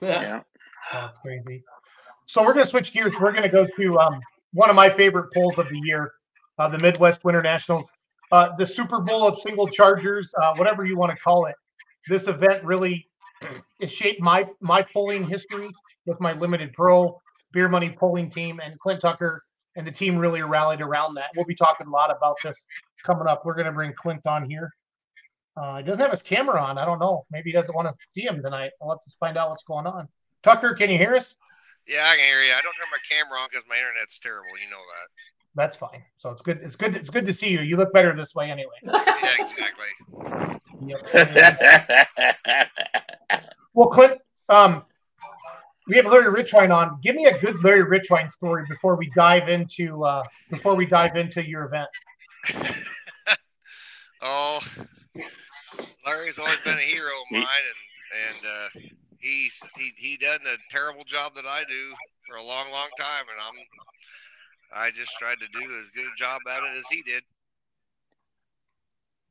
Yeah. That's crazy. So we're going to switch gears. We're going to go to one of my favorite polls of the year, the Midwest Winter Nationals, the Super Bowl of single chargers, whatever you want to call it. This event really has shaped my polling history with my limited pro beer money polling team, and Clint Tucker and the team really rallied around that. We'll be talking a lot about this coming up. We're going to bring Clint on here. He doesn't have his camera on. I don't know. Maybe he doesn't want to see him tonight. I'll have to find out what's going on. Tucker, can you hear us? Yeah, I can hear you. I don't turn my camera on because my internet's terrible. You know that. That's fine. So it's good. It's good. It's good to see you. You look better this way, anyway. Yeah, exactly. Yep. Well, Clint, we have Larry Richwine on. Give me a good Larry Richwine story before we dive into your event. Oh, Larry's always been a hero of mine, and he done a terrible job that I do for a long, long time, and I just tried to do as good a job at it as he did.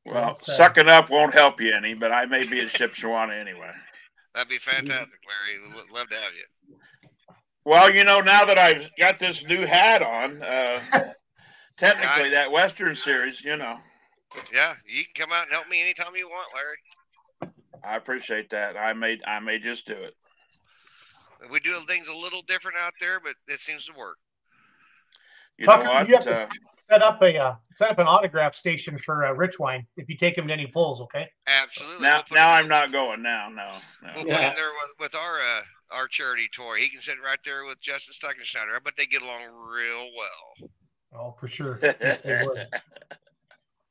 Well, sucking up won't help you any, but I may be at Shipshewana anyway. That'd be fantastic, Larry. We'd love to have you. Well, now that I've got this new hat on, technically that Western Series, Yeah, you can come out and help me anytime you want, Larry. I appreciate that. I may just do it. We do things a little different out there, but it seems to work. Tucker, know what? You have to set up an autograph station for Richwine if you take him to any polls, okay? Absolutely. Now I'm not going. No. We'll put him there with our charity tour. He can sit right there with Justin Stuckenschneider. I bet they get along real well. Oh, for sure. Yes, they would.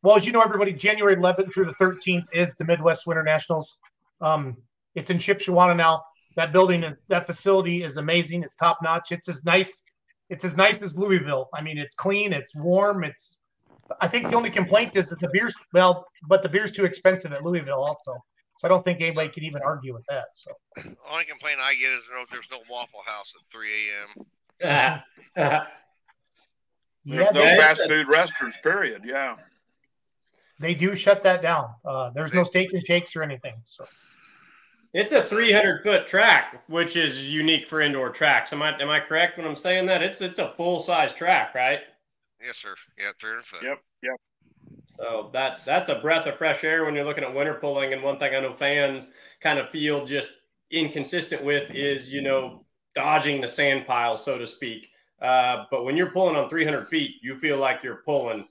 Well, as you know, everybody, January 11th through the 13th is the Midwest Winter Nationals. It's in Shipshewana now. That facility is amazing. It's top notch. It's as nice as Louisville. I mean, it's clean. It's warm. I think the only complaint is that the beer's too expensive at Louisville also. So I don't think anybody can even argue with that. So the only complaint I get is there's no Waffle House at 3 a.m. There's no fast food restaurants, period. Yeah. They do shut that down. There's no steak and shakes or anything. So it's a 300-foot track, which is unique for indoor tracks. Am I correct when I'm saying that? It's a full-size track, right? Yes, sir. Yeah, 300 foot. Yep. So that's a breath of fresh air when you're looking at winter pulling. And one thing I know fans kind of feel just inconsistent with is, dodging the sand pile, so to speak. But when you're pulling on 300 feet, you feel like you're pulling,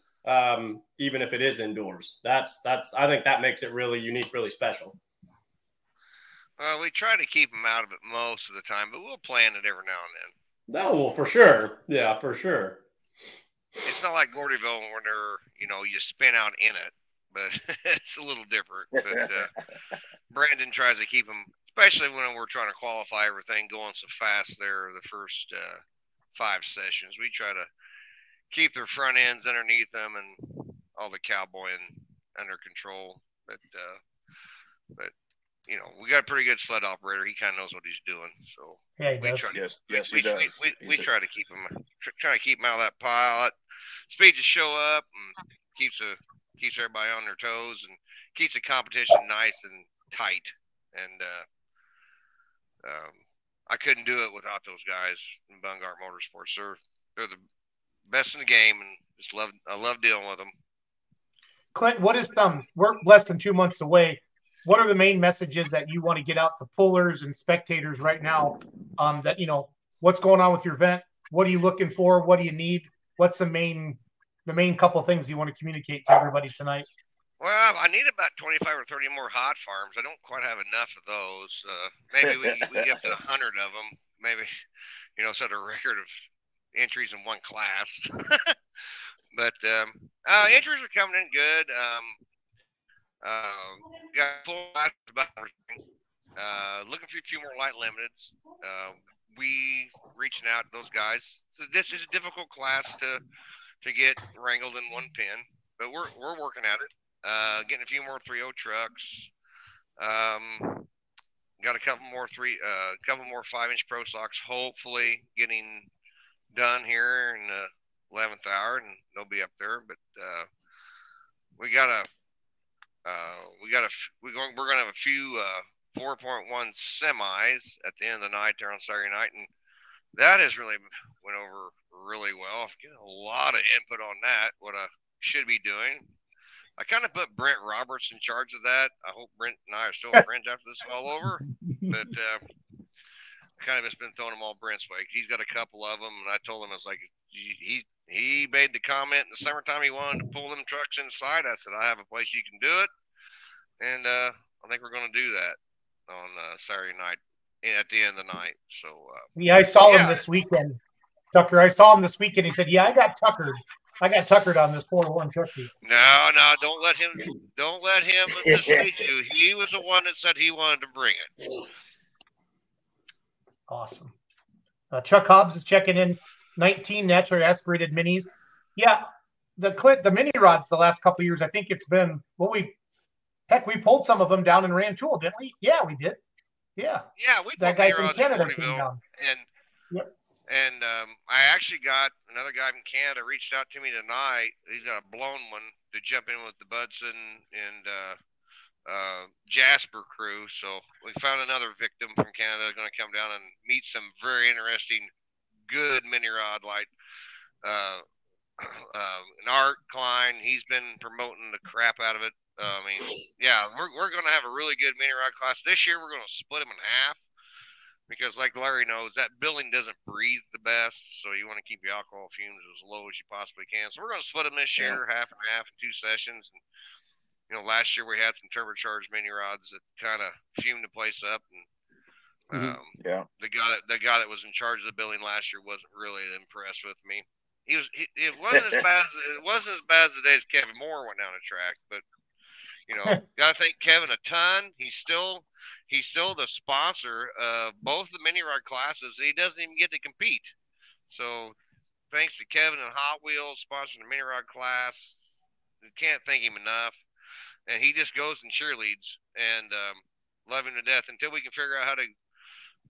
even if it is indoors. I think that makes it really unique, really special. Well, we try to keep them out of it most of the time, but we'll plan it every now and then. No, well, for sure. Yeah, for sure. It's not like Gordyville where you spin out in it, but it's a little different. But Brandon tries to keep them, especially when we're trying to qualify everything going so fast there the first 5 sessions. We try to keep their front ends underneath them and all the cowboying under control. But we got a pretty good sled operator. He kind of knows what he's doing. So yeah, he does. Yes, he does. We try to keep him, out of that pile. Speed to show up and keeps everybody on their toes and keeps the competition nice and tight. And I couldn't do it without those guys in Bungart Motorsports. They're the best in the game, and I love dealing with them. Clint, what is we're less than 2 months away. What are the main messages that you want to get out to pullers and spectators right now? That what's going on with your event? What are you looking for? What do you need? What's the main couple things you want to communicate to everybody tonight? Well, I need about 25 or 30 more hot farms. I don't quite have enough of those. Maybe we get up to 100 of them. Maybe set a record of entries in one class. But entries are coming in good. Got full about everything. Looking for a few more light limiteds. We reaching out to those guys. So this is a difficult class to get wrangled in one pin, but we're working at it. Getting a few more 3.0 trucks. Got a couple more 5-inch Pro Stocks. Hopefully getting done here in the 11th hour, and they'll be up there. But we're gonna have a few 4.1 semis at the end of the night there on Saturday night, and that has really went over really well. I've getting a lot of input on that, what I should be doing. I kind of put Brent Roberts in charge of that. I hope Brent and I are still friends after this is all over. But kind of just been throwing them all Brent's way. He's got a couple of them, and I told him, I was like, he made the comment in the summertime he wanted to pull them trucks inside. I said, I have a place you can do it, and I think we're going to do that on Saturday night at the end of the night. So yeah, I saw him this weekend, Tucker. I saw him this weekend. He said, "Yeah, I got tuckered on this 401 truck meet." No, don't let him mislead you. He was the one that said he wanted to bring it. Awesome. Chuck Hobbs is checking in. 19 naturally aspirated minis. Yeah, the Klint, the mini rods the last couple of years, I think it's been we pulled some of them down in Rantoul, didn't we? Yeah, we did. Yeah. Yeah, we that guy from Canada came down. And I actually got another guy from Canada reached out to me tonight. He's got a blown one to jump in with the Budson and Jasper crew. So we found another victim from Canada going to come down and meet some very interesting, good mini rod like Art Klein. He's been promoting the crap out of it. I mean, yeah, we're going to have a really good mini rod class this year. We're going to split them in half. Because like Larry knows, that building doesn't breathe the best, so you want to keep your alcohol fumes as low as you possibly can. So we're going to split them this year, half and half in 2 sessions. And, you know, last year we had some turbocharged mini rods that kind of fumed the place up. And the guy that was in charge of the building last year wasn't really impressed with me. It wasn't as bad as the days Kevin Moore went down the track, but you know, got to thank Kevin a ton. He's still the sponsor of both the mini rod classes. He doesn't even get to compete. So thanks to Kevin and Hot Wheels sponsoring the mini rod class. I can't thank him enough. And he just goes and cheerleads and love him to death until we can figure out how to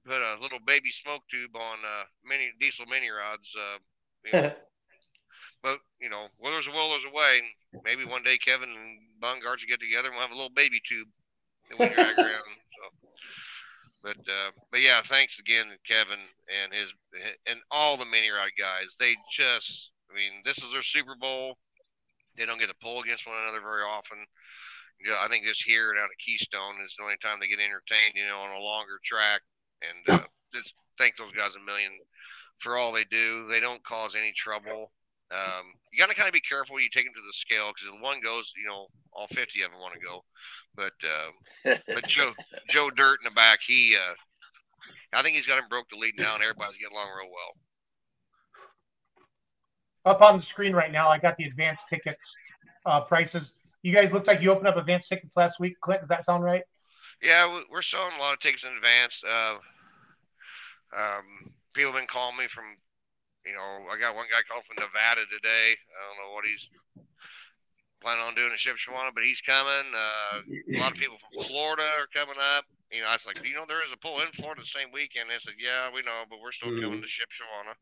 put a little baby smoke tube on diesel mini rods. You know. But, you know, well, there's a will, there's a way. Maybe one day Kevin and Bungard should get together and we'll have a little baby tube that we drag around. So, but yeah, thanks again to Kevin and all the mini rod guys. They just, I mean, this is their Super Bowl. They don't get to pull against one another very often. You know, I think this here down at Keystone is the only time they get entertained, you know, on a longer track. And just thank those guys a million for all they do. They don't cause any trouble. You got to kind of be careful when you take them to the scale because if one goes, you know, all 50 of them want to go. But Joe Dirt in the back, I think he's got him broke the lead now, and everybody's getting along real well. Up on the screen right now, I got the advanced tickets prices. You guys looked like you opened up advanced tickets last week. Clint, does that sound right? Yeah, we're selling a lot of tickets in advance. People have been calling me from, you know, I got one guy called from Nevada today. I don't know what he's planning on doing in Shipshewana, but he's coming. A lot of people from Florida are coming up. You know, I was like, do you know there is a pull in Florida the same weekend? They said, yeah, we know, but we're still coming to Shipshewana.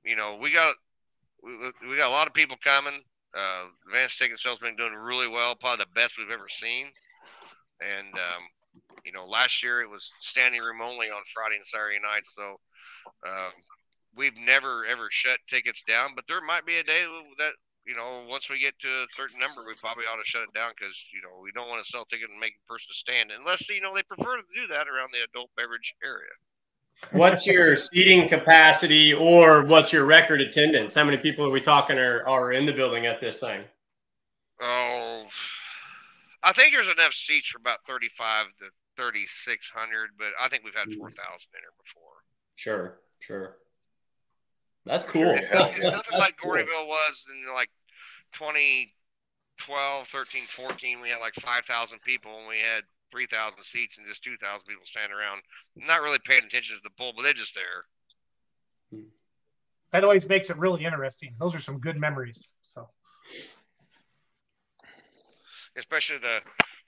You know, we got a lot of people coming. Advanced ticket sales been doing really well, probably the best we've ever seen. And you know, last year it was standing room only on Friday and Saturday nights, so we've never ever shut tickets down. But there might be a day that, you know, once we get to a certain number, we probably ought to shut it down because, you know, we don't want to sell tickets and make a person stand unless, you know, they prefer to do that around the adult beverage area. What's your seating capacity or what's your record attendance? How many people are we talking are in the building at this thing? Oh, I think there's enough seats for about 35 to 3,600, but I think we've had 4,000 in here before. Sure. That's cool. It's nothing like Gordyville was in like 2012, 13, 14. We had like 5,000 people and we had 3,000 seats and just 2,000 people standing around, not really paying attention to the pool, but they're just there. That always makes it really interesting. Those are some good memories. So, especially the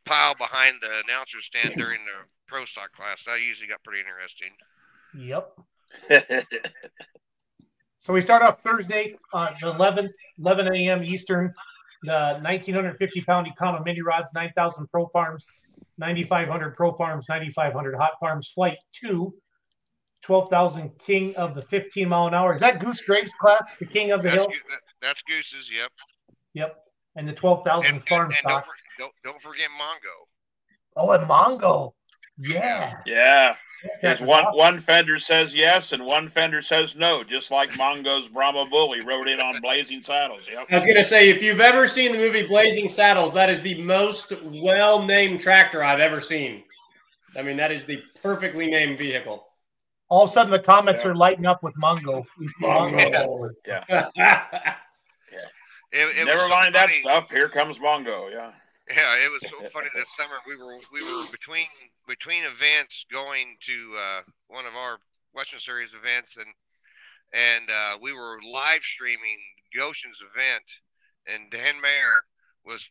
pile behind the announcer stand during the pro stock class, that usually got pretty interesting. Yep. So we start off Thursday on the 11 a.m. Eastern. The 1,950-pound Econo mini rods, 9,000 Pro Farms. 9,500 Pro Farms, 9,500 Hot Farms. Flight 2, 12,000 King of the 15 mile an hour. Is that Goose Graves class, the King of the Hill? That's Goose's, yep. Yep. And the 12,000 farm stock. Don't forget Mongo. Oh, and Mongo. Yeah. Yeah. There's one fender says yes and one fender says no, just like Mongo's Brahma Bull. He rode in on Blazing Saddles. Yep. I was going to say, if you've ever seen the movie Blazing Saddles, that is the most well-named tractor I've ever seen. I mean, that is the perfectly named vehicle. All of a sudden, the comments are lighting up with Mongo. Mongo. Yeah. Never mind that stuff. Here comes Mongo. Yeah. Yeah, it was so funny this summer. We were between events going to one of our Western Series events, and we were live streaming Goshen's event, and Dan Mayer was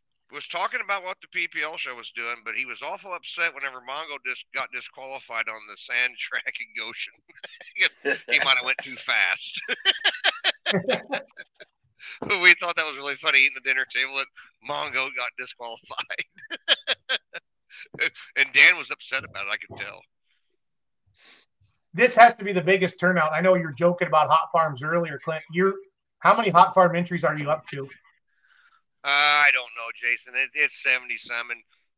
talking about what the PPL show was doing, but he was awful upset whenever Mongo got disqualified on the sand track in Goshen. He might have went too fast. We thought that was really funny, eating the dinner table, and Mongo got disqualified. And Dan was upset about it, I could tell. This has to be the biggest turnout. I know you're joking about Hot Farms earlier, Clint. How many Hot Farm entries are you up to? I don't know, Jason. It's 70-some,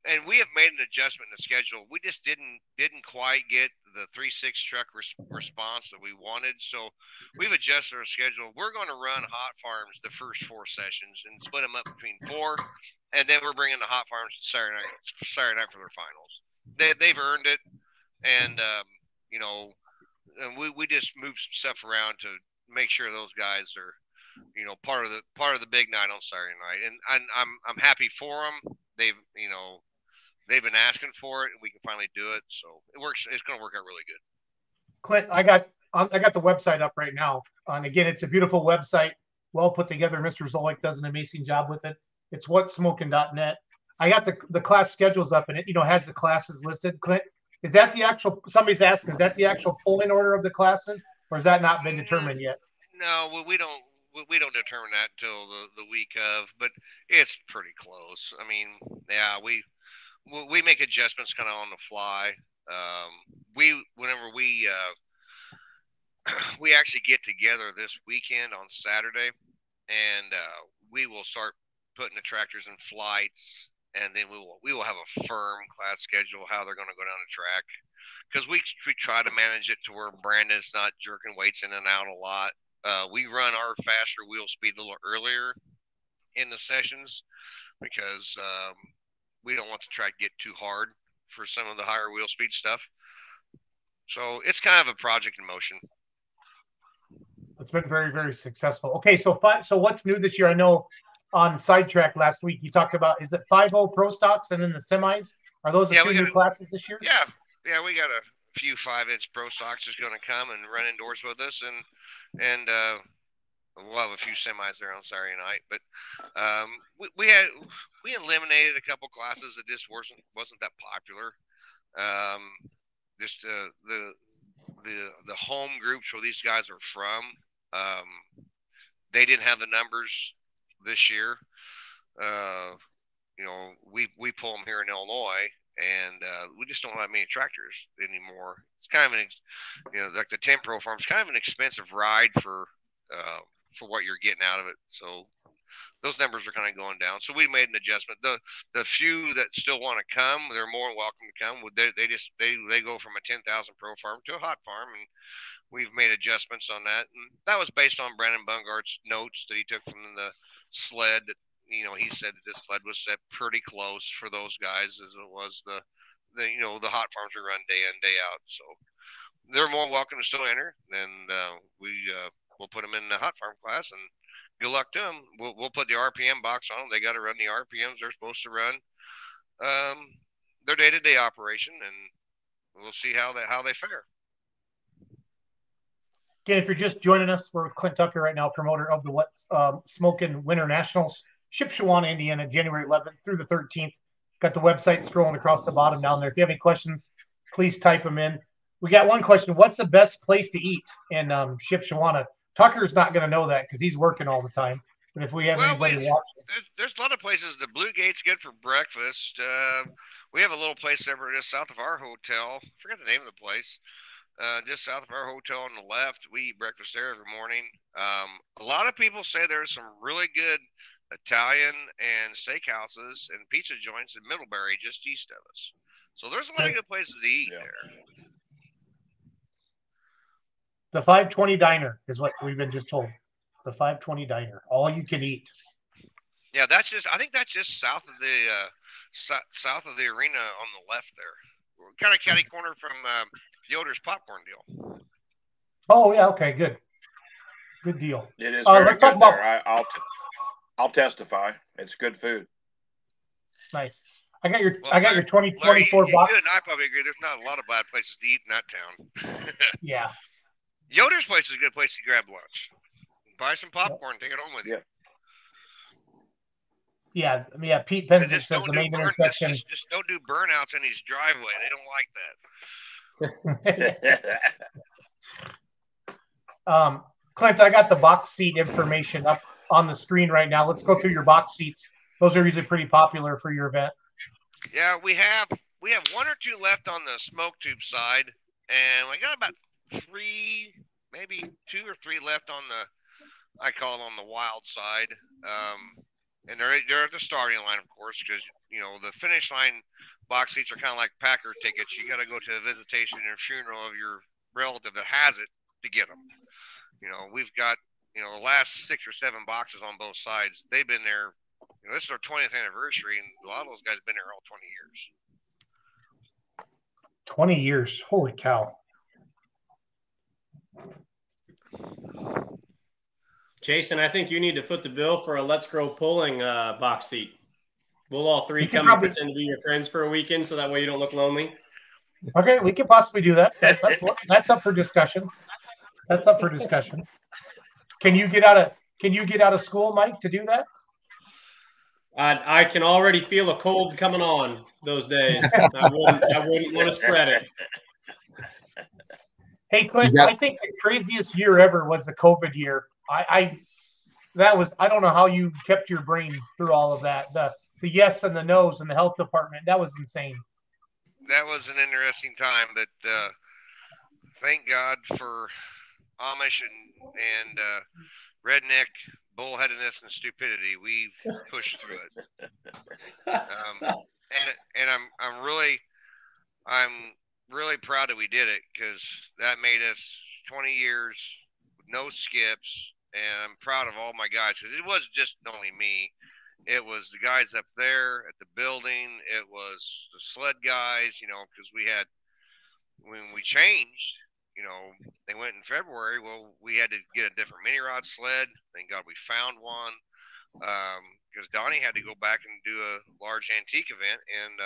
and we have made an adjustment in the schedule. We just didn't quite get the 3.6 truck response that we wanted, so we've adjusted our schedule. We're going to run Hot Farms the first 4 sessions and split them up between 4, and then we're bringing the Hot Farms Saturday night for their finals. They've earned it, and and we just moved some stuff around to make sure those guys are part of the big night on Saturday night, and I'm happy for them. They've been asking for it, and we can finally do it. So it works. It's going to work out really good. Clint, I got the website up right now, and again, it's a beautiful website, well put together. Mr. Zolik does an amazing job with it. It's whatsmoking.net. I got the class schedules up, and it has the classes listed. Clint, is that the actual? Somebody's asking, is that the actual polling order of the classes, or has that not been determined yet? No, we don't determine that until the week of, but it's pretty close. I mean, yeah, we make adjustments kind of on the fly. Whenever we actually get together this weekend on Saturday, and we will start putting the tractors in flights, and then we will have a firm class schedule how they're going to go down the track, because we try to manage it to where Brandon's not jerking weights in and out a lot. We run our faster wheel speed a little earlier in the sessions because we don't want the track to get too hard for some of the higher wheel speed stuff. So it's kind of a project in motion. It's been very, very successful. Okay, so what's new this year? I know on Sidetrack last week you talked about, is it 5.0 Pro Stocks and then the semis? Are those the two new classes this year? Yeah, we got a few 5-inch Pro Stocks just going to come and run indoors with us, and we'll have a few semis there on Saturday night. But we eliminated a couple classes that just wasn't that popular. Just the home groups where these guys are from, they didn't have the numbers this year. We pull them here in Illinois, and we just don't have many tractors anymore. It's kind of like the 10 Pro Farms, kind of an expensive ride for what you're getting out of it. So those numbers are kind of going down. So we made an adjustment. The few that still want to come, they're more welcome to come. They go from a 10,000 Pro Farm to a Hot Farm, and we've made adjustments on that. And that was based on Brandon Bungart's notes that he took from the sled. That he said that this sled was set pretty close for those guys as it was the Hot Farms we run day in, day out. So they're more welcome to still enter, and we'll put them in the Hot Farm class, and good luck to them. We'll put the RPM box on them. They got to run the RPMs they're supposed to run. Their day-to-day operation, and we'll see how they fare. Again, if you're just joining us, we're with Clint Tucker right now, promoter of the What's Smoking Winter Nationals, Shipshewana, Indiana, January 11th through the 13th. Got the website scrolling across the bottom down there. If you have any questions, please type them in. We got one question. What's the best place to eat in Shipshewana? Tucker's not going to know that because he's working all the time. But if we have anybody watching. There's a lot of places. The Blue Gate's good for breakfast. We have a little place over just south of our hotel. I forget the name of the place. Just south of our hotel on the left. We eat breakfast there every morning. A lot of people say there's some really good Italian and steakhouses and pizza joints in Middlebury, just east of us. So there's a lot of good places to eat there. The 520 Diner is what we've been just told. The 520 Diner, all you can eat. Yeah, I think that's just south of the arena on the left there. Kind of catty corner from Yoder's popcorn deal. Oh yeah, okay, good deal. It is very good there. I'll testify. It's good food. Nice. I got your 2024 box. You and I probably agree. There's not a lot of bad places to eat in that town. Yeah. Yoder's place is a good place to grab lunch. Buy some popcorn, take it home with you. Yeah. Pete Penzick says the main intersection. Just don't do burnouts in his driveway. They don't like that. Clint, I got the box seat information up on the screen right now. Let's go through your box seats. Those are usually pretty popular for your event. Yeah, we have one or two left on the smoke tube side, and we got about maybe 2 or 3 left on I call it on the wild side. And they're at the starting line, of course, because the finish line box seats are kind of like Packer tickets. You got to go to a visitation or funeral of your relative that has it to get them. We've got the last 6 or 7 boxes on both sides. They've been there. This is our 20th anniversary, and a lot of those guys have been there all 20 years. 20 years. Holy cow. Jason, I think you need to put the bill for a Let's Grow Pulling box seat. We'll all 3 come and pretend to be your friends for a weekend, so that way you don't look lonely. Okay, we could possibly do that. That's up for discussion. That's up for discussion. Can you get out of school, Mike, to do that? I can already feel a cold coming on those days. I wouldn't want to spread it. Hey, Clint, I think the craziest year ever was the COVID year. I don't know how you kept your brain through all of that. The yes and the no's and the health department. That was insane. That was an interesting time, but thank God for Amish and redneck bullheadedness and stupidity. We've pushed through it. And I'm really proud that we did it, because that made us 20 years with no skips. And I'm proud of all my guys, because it wasn't just only me. It was the guys up there at the building. It was the sled guys, because when we changed, they went in February. Well, we had to get a different mini rod sled. Thank God we found one, because Donnie had to go back and do a large antique event in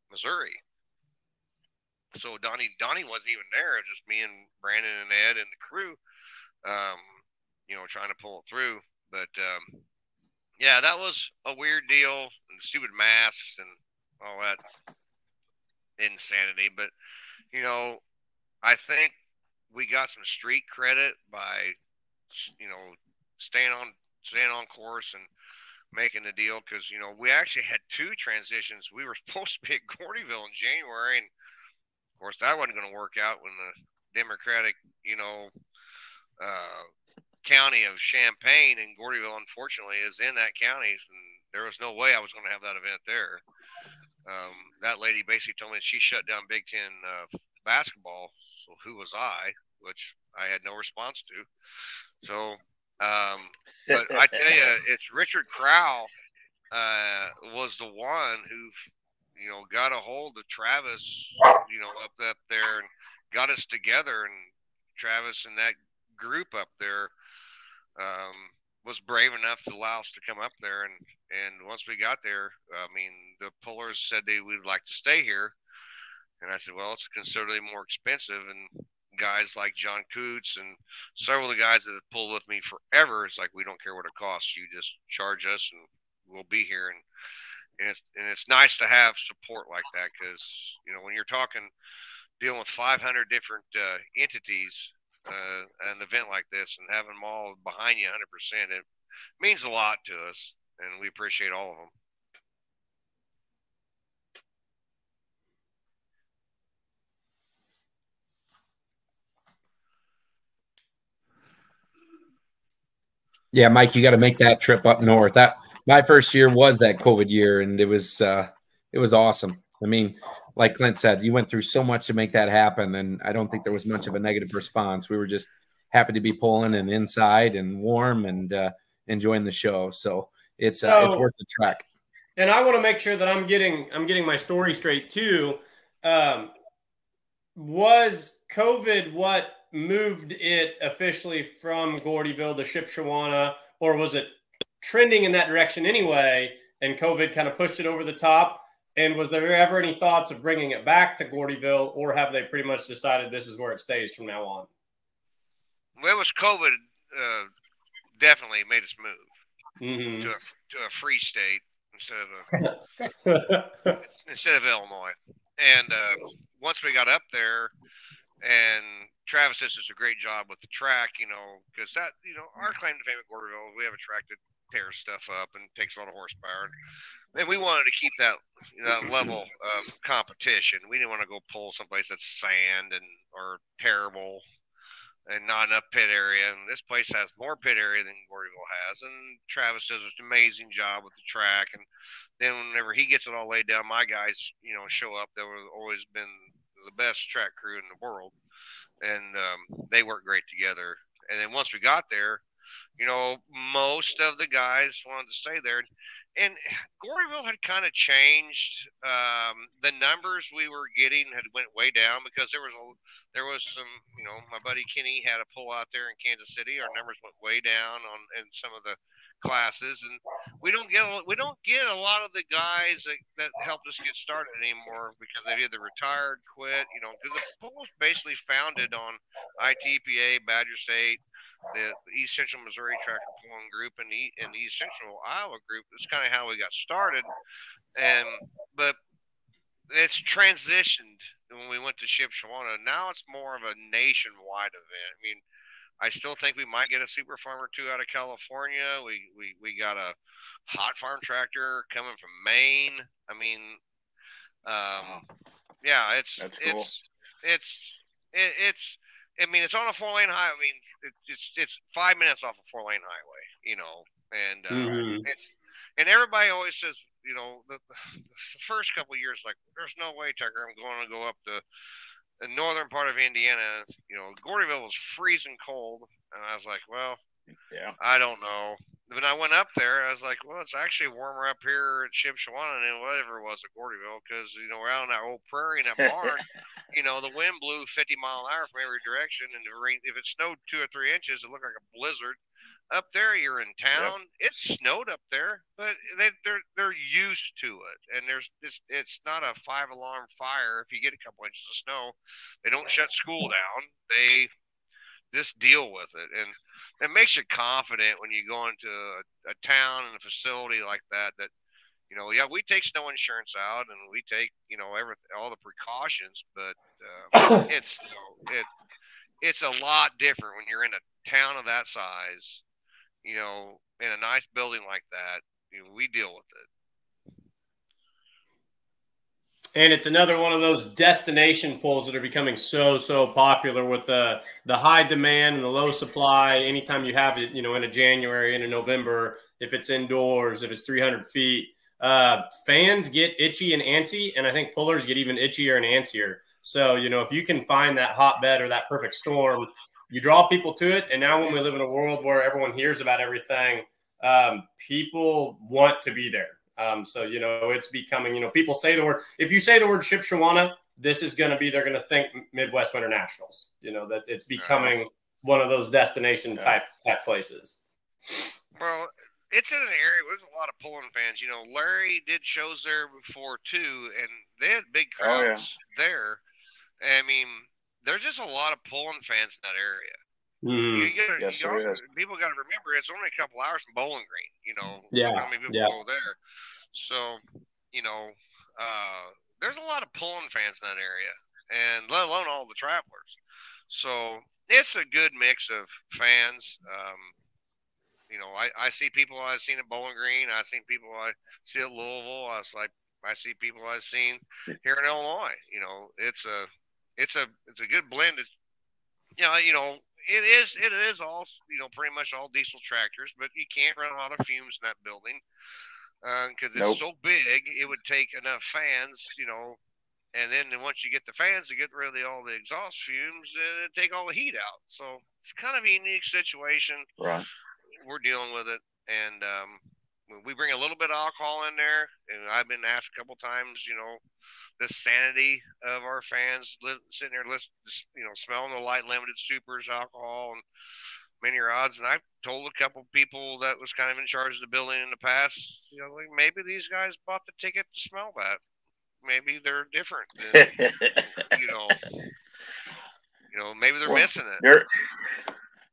Missouri. So Donnie wasn't even there. It was just me and Brandon and Ed and the crew, trying to pull it through. But yeah, that was a weird deal, and the stupid masks and all that insanity. But I think we got some street credit by staying on course and making the deal, because we actually had 2 transitions. We were supposed to be at Gordyville in January, and of course that wasn't going to work out when the Democratic county of Champaign, and Gordyville unfortunately is in that county, and there was no way I was going to have that event there. That lady basically told me she shut down Big Ten basketball, so who was I? Which I had no response to. So but I tell you, it's Richard Crowell was the one who got a hold of Travis up there and got us together, and Travis and that group up there was brave enough to allow us to come up there, and once we got there, the pullers said they would like to stay here, and I said, well, it's considerably more expensive, and guys like John Coots and several of the guys that have pulled with me forever, it's like, we don't care what it costs, you just charge us and we'll be here. And it's nice to have support like that, because when you're dealing with 500 different entities, an event like this, and having them all behind you 100%, it means a lot to us, and we appreciate all of them. Yeah, Mike, you got to make that trip up north. That my first year was that COVID year, and it was awesome. I mean, like Clint said, you went through so much to make that happen, and I don't think there was much of a negative response. We were just happy to be pulling and inside and warm and enjoying the show. So it's worth the trek. And I want to make sure that I'm getting my story straight too. Was COVID what moved it officially from Gordyville to Shipshewana, or was it trending in that direction anyway, and COVID kind of pushed it over the top? And was there ever any thoughts of bringing it back to Gordyville, or have they pretty much decided this is where it stays from now on? Well, it was COVID definitely made us move to a free state instead of Illinois. And once we got up there, and Travis does a great job with the track, because our claim to fame at Gordyville, we have a track that tears stuff up and takes a lot of horsepower. And we wanted to keep that level of competition. We didn't want to go pull someplace that's sand or terrible and not enough pit area. And this place has more pit area than Gordyville has. And Travis does an amazing job with the track. And then whenever he gets it all laid down, my guys, show up. They've always been the best track crew in the world. And they work great together. And then once we got there, most of the guys wanted to stay there. And Gordyville had kind of changed. The numbers we were getting had went way down because there was some, my buddy Kenny had a pull out there in Kansas City. Our numbers went way down in some of the classes, and we don't get a lot of the guys that helped us get started anymore because they've either retired, quit, because the pool was basically founded on ITPA, Badger State, the East Central Missouri Tractor Pulling Group, and the East Central Iowa Group. It's kind of how we got started, but it's transitioned when we went to Shipshewana. Now it's more of a nationwide event. I mean, I still think we might get a Super Farm or two out of California. We got a hot farm tractor coming from Maine. I mean, yeah, it's cool. I mean, it's on a 4-lane highway. I mean, it's 5 minutes off a 4-lane highway, and and everybody always says, the first couple of years, like, there's no way, Tucker, I'm going to go up to the northern part of Indiana. Gordyville was freezing cold, and I was like, well, yeah, I don't know. When I went up there, I was like, well, it's actually warmer up here at Shipshewana than whatever it was at Gordyville, because we're out on that old prairie in that barn. The wind blew 50 mile an hour from every direction, and the rain, if it snowed 2 or 3 inches, it looked like a blizzard. Up there, you're in town. Yep. It snowed up there, but they're used to it, and it's not a 5-alarm fire. If you get a couple inches of snow, they don't shut school down. They just deal with it, and it makes you confident when you go into a town and a facility like that. That we take snow insurance out, and we take all the precautions, but it's a lot different when you're in a town of that size. In a nice building like that, we deal with it. And it's another one of those destination pulls that are becoming so popular with the high demand and the low supply. Anytime you have it, in a January and a November, if it's indoors, if it's 300 feet, fans get itchy and antsy, and I think pullers get even itchier and antsier. So, if you can find that hotbed or that perfect storm, you draw people to it. And now when we live in a world where everyone hears about everything, people want to be there. So, it's becoming, people say the word, if you say the word Shipshewana, this is going to be, they're going to think Midwest Winter Nationals, that it's becoming one of those destination type places. Well, it's in an area where there's a lot of pulling fans. Larry did shows there before too, and they had big crowds there. I mean, there's just a lot of pulling fans in that area. People got to remember it's only a couple hours from Bowling Green. How many people go there? So, there's a lot of pulling fans in that area, and let alone all the travelers. So it's a good mix of fans. I see people I've seen at Bowling Green. I've seen people I see at Louisville. I see people I've seen here in Illinois. It's a good blend. It is all, pretty much all diesel tractors, but you can't run a lot of fumes in that building because it's so big. It would take enough fans, and then once you get the fans to get rid of all the exhaust fumes, it'd take all the heat out. So it's kind of a unique situation. Right. We're dealing with it, and we bring a little bit of alcohol in there, and I've been asked a couple times, the sanity of our fans sitting there listening, smelling the light limited supers, alcohol, and mini rods. And I've told a couple people that was kind of in charge of the building in the past, like maybe these guys bought the ticket to smell that. Maybe they're different. Than, maybe they're missing it.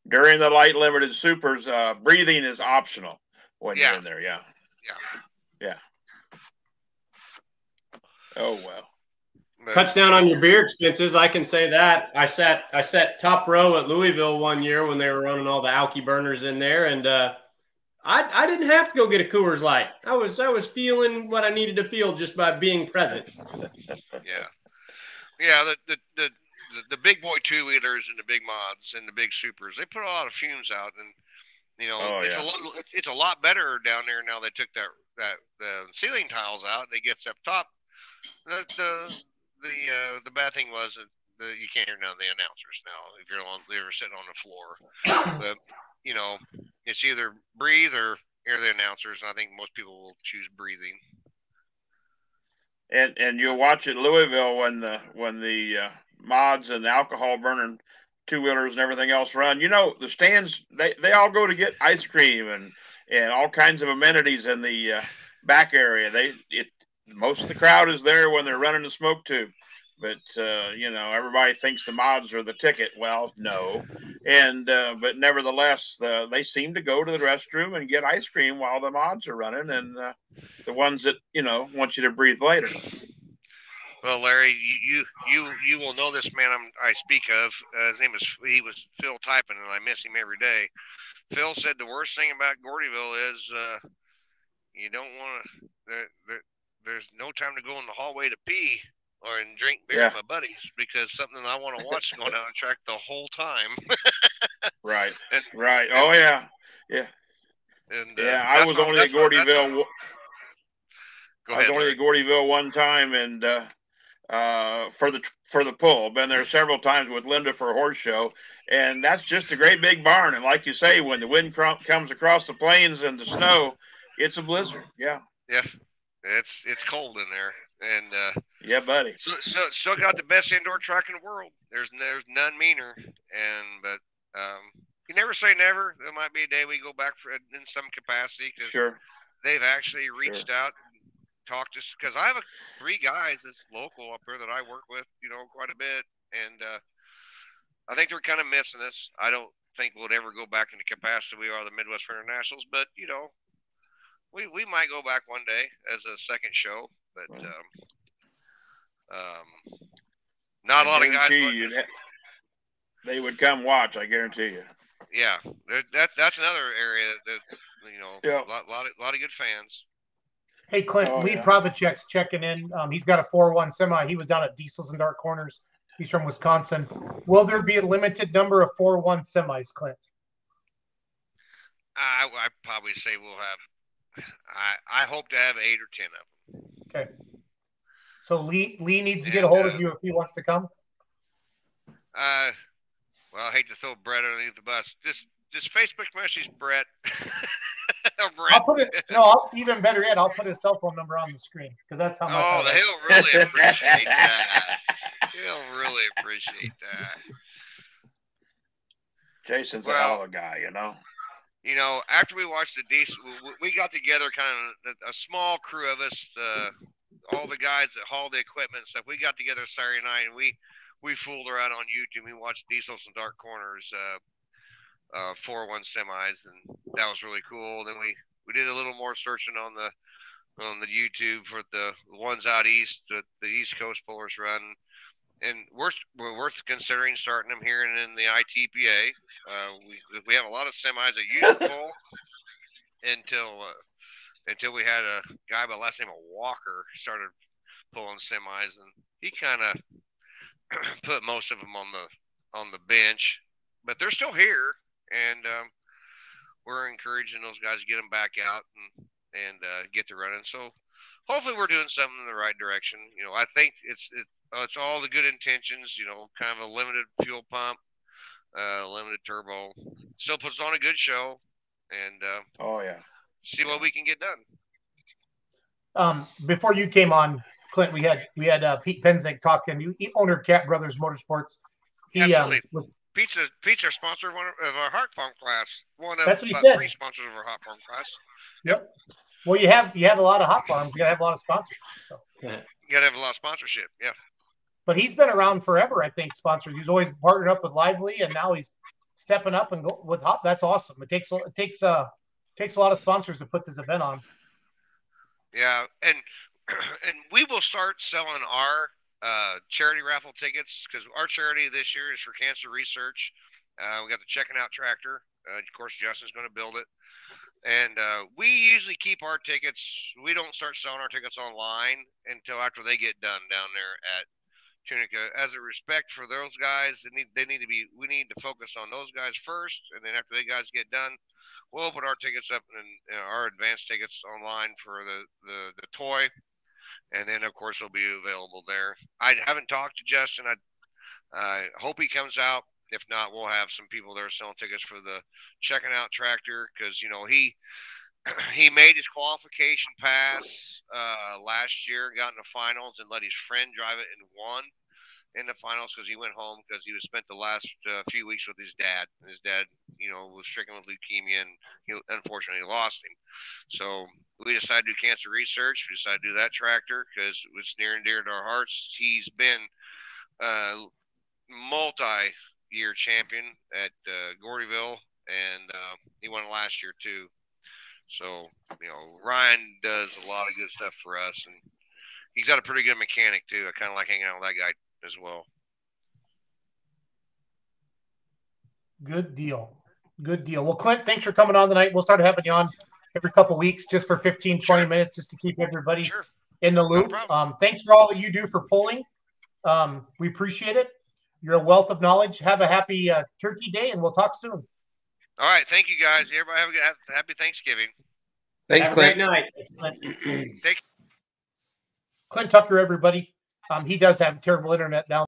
During the light limited supers, breathing is optional when you're in there. Yeah. Oh well. Cuts down on your beer expenses. I can say that. I sat top row at Louisville one year when they were running all the Alky burners in there, and I didn't have to go get a Coors Light. I was feeling what I needed to feel just by being present. Yeah. The big boy 2-wheelers and the big mods and the big supers, they put a lot of fumes out, and it's a lot better down there now. They took the ceiling tiles out and it gets up top. The bad thing was that you can't hear none of the announcers now if you're sitting on the floor. But it's either breathe or hear the announcers, and I think most people will choose breathing. And you'll watch at Louisville when the mods and alcohol burning 2-wheelers and everything else run. The stands, they all go to get ice cream and all kinds of amenities in the back area. Most of the crowd is there when they're running the smoke tube, but everybody thinks the mods are the ticket. Well, no, but nevertheless, they seem to go to the restroom and get ice cream while the mods are running, and the ones that want you to breathe later. Well, Larry, you will know this man I speak of. He was Phil Typin, and I miss him every day. Phil said the worst thing about Gordyville is you don't want to. There's no time to go in the hallway to pee and drink beer with my buddies, because something I want to watch is going down the track the whole time. Right. Right. Oh yeah. Yeah. And I was only at Gordyville. Go ahead, I was only at Gordyville one time, and for the pull. Been there several times with Linda for a horse show, and that's just a great big barn. And like you say, when the wind comes across the plains and the snow, it's a blizzard. Yeah. Yeah. It's cold in there, and yeah, buddy. So still got the best indoor track in the world. There's none meaner, but you never say never. There might be a day we go back in some capacity, because they've actually reached out and talked to us, because I have 3 guys that's local up here that I work with, quite a bit, and I think they're kind of missing us. I don't think we'll ever go back into capacity we are the Midwest Internationals, but We might go back one day as a second show, but not a lot of guys. They would come watch, I guarantee you. Yeah, that's another area that a lot of good fans. Hey, Clint, Lee Provacek's checking in. He's got a 4-1 semi. He was down at Diesels and Dark Corners. He's from Wisconsin. Will there be a limited number of 4-1 semis, Clint? I'd probably say we'll have. I hope to have 8 or 10 of them. Okay. So Lee needs to get a hold of you if he wants to come. Well, I hate to throw Brett underneath the bus. Just Facebook message Brett. Brett. I'll put it. No, even better yet, I'll put his cell phone number on the screen, because that's how much. Oh, he'll really appreciate that. He'll really appreciate that. Jason's a hell of a guy, After we watched the Diesel, we got together kind of a small crew of us, all the guys that haul the equipment and stuff. We got together Saturday night, and we fooled around on YouTube. We watched Diesels and Dark Corners 4-1 semis, and that was really cool. Then we did a little more searching on the YouTube for the ones out east that the East Coast pullers run. And we're worth considering starting them here in the ITPA. We have a lot of semis that used to pull until we had a guy by the last name of Walker started pulling semis, and he kind of put most of them on the bench. but they're still here, and we're encouraging those guys to get them back out and get to running. So hopefully we're doing something in the right direction. I think it's all the good intentions. Kind of a limited fuel pump, limited turbo, still puts on a good show, and oh yeah, see what we can get done. Before you came on, Clint, we had Pete Penzig talking. Owner of Cat Brothers Motorsports. Absolutely. Pete's our sponsor of our Hot Farm class. That's what he said. 3 sponsors of our Hot Farm class. Yep. Well, you have a lot of hot farms. You gotta have a lot of sponsors. So. You gotta have a lot of sponsorship. Yeah. But he's been around forever, I think. Sponsored. He's always partnered up with Lively, and now he's stepping up and go with Hot. That's awesome. It takes a lot of sponsors to put this event on. Yeah, and we will start selling our charity raffle tickets, because our charity this year is for cancer research. We got the Checking Out tractor. Of course, Justin's going to build it. And we usually keep our tickets. We don't start selling our tickets online until after they get done down there at Tunica. As a respect for those guys, we need to focus on those guys first, and then after they guys get done, we'll put our tickets up and our advanced tickets online for the toy, and then of course they'll be available there. I haven't talked to Justin. I hope he comes out. If not, we'll have some people there selling tickets for the Checking Out tractor, because he made his qualification pass last year, got in the finals, and let his friend drive it and won in the finals, because he went home because he was spent the last few weeks with his dad. And his dad, was stricken with leukemia, and he unfortunately lost him. So we decided to do cancer research. We decided to do that tractor because it's near and dear to our hearts. He's been multi-year champion at Gordyville, and he won last year too. So Ryan does a lot of good stuff for us, and he's got a pretty good mechanic too. I kind of like hanging out with that guy as well. Good deal. Well, Clint, thanks for coming on tonight. We'll start having you on every couple of weeks, just for 15, 20 minutes, just to keep everybody in the loop. No thanks for all that you do for pulling. We appreciate it. You're a wealth of knowledge. Have a happy Turkey Day, and we'll talk soon. All right. Thank you, guys. Everybody have a happy Thanksgiving. Thanks, have Clint. A great night. Clint Tucker, everybody. He does have terrible internet down